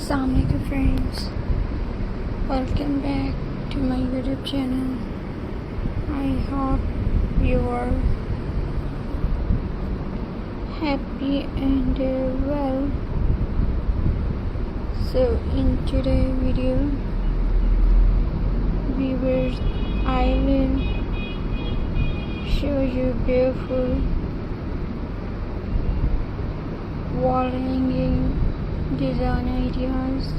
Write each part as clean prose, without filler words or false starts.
Assalamualaikum friends, welcome back to my YouTube channel. I hope you are happy and well. So in today's video viewers, I will show you beautiful wall hanging design ideas.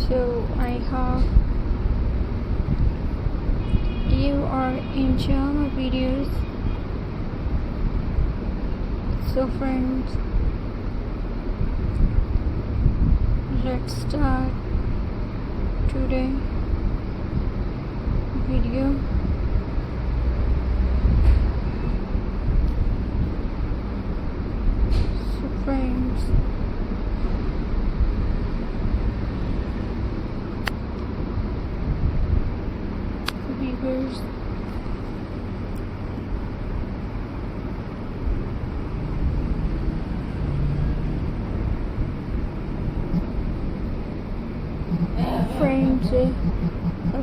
So I hope you are enjoying my videos. So friends, let's start today video. Friends, viewers,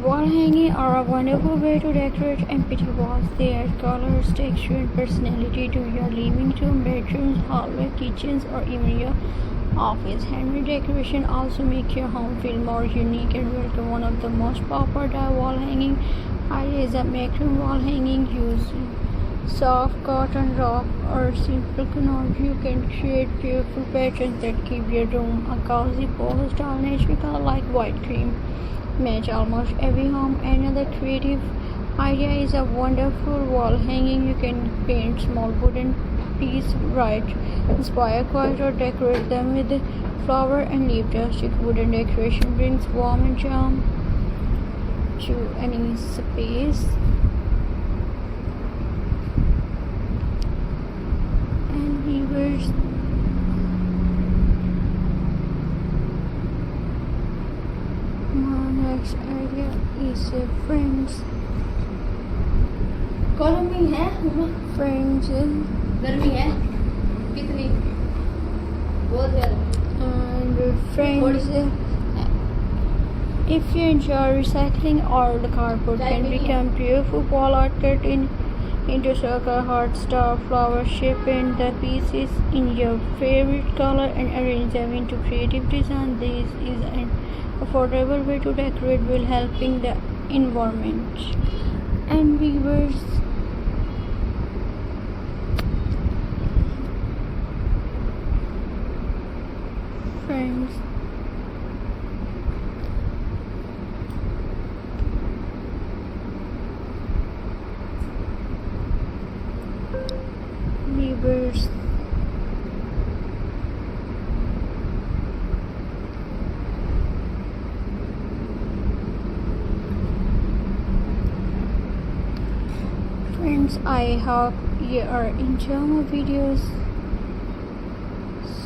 wall hanging are a wonderful way to decorate and picture walls. They add colors, texture, and personality to your living room, bedrooms, hallway, kitchens, or even your office. Handmade decoration also make your home feel more unique and welcome. One of the most popular wall hanging ideas is a macrame wall hanging. Use soft cotton, rope, or simple knot. You can create beautiful patterns that keep your room a cozy, boho-style natural color like white cream. Match almost every home. Another creative idea is a wonderful wall hanging. You can paint small wooden pieces, write, inspire quotes, or decorate them with flower and leaf dust. Wooden decoration brings warmth and charm to any space. And viewers, next idea is friends. गर्मी है Friends गर्मी है कितनी बहुत ज्यादा and friends. If you enjoy recycling, old cardboard can become beautiful wall art. Cut into circle, heart, star, flower shape, and the pieces in your favorite color and arrange them into creative design. This is an affordable way to decorate while helping the environment. And viewers, friends, viewers, I hope you are enjoying my videos.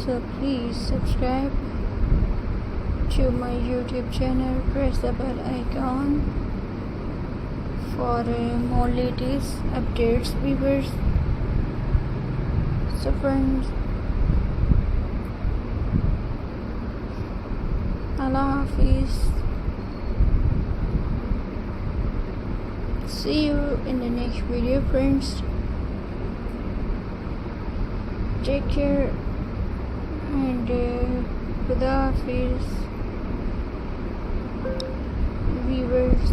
So please subscribe to my YouTube channel. Press the bell icon for more latest updates, viewers. So friends, Allah Hafiz. See you in the next video, friends. Take care and Khuda Hafiz, viewers.